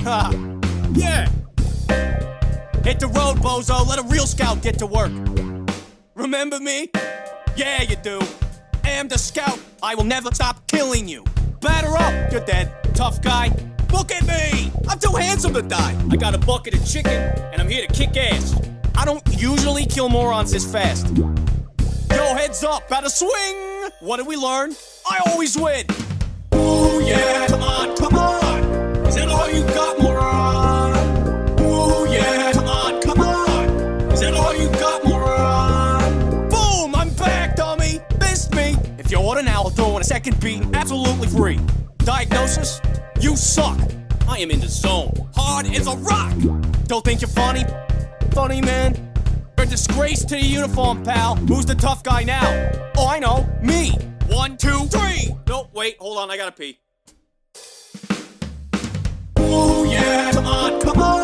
Ha! Yeah! Hit the road, bozo. Let a real scout get to work. Remember me? Yeah, you do. Am the scout. I will never stop killing you. Batter up. You're dead. Tough guy. Look at me. I'm too handsome to die. I got a bucket of chicken, and I'm here to kick ass. I don't usually kill morons this fast. Yo, heads up. Gotta swing. What did we learn? I always win. Ooh, yeah. Come on, come on. Is that all you got, moron? Ooh, yeah. Come on, come on. Is that all you got, moron? Boom! I'm back, dummy. Missed me. If you order now, I'll throw in a second beat, absolutely free. Diagnosis? You suck. I am in the zone. Hard as a rock. Don't think you're funny? Funny, man. You're a disgrace to the uniform, pal. Who's the tough guy now? Oh, I know. Me. 1, 2, 3. No, wait. Hold on. I gotta pee. Ooh, yeah. Come on, come on.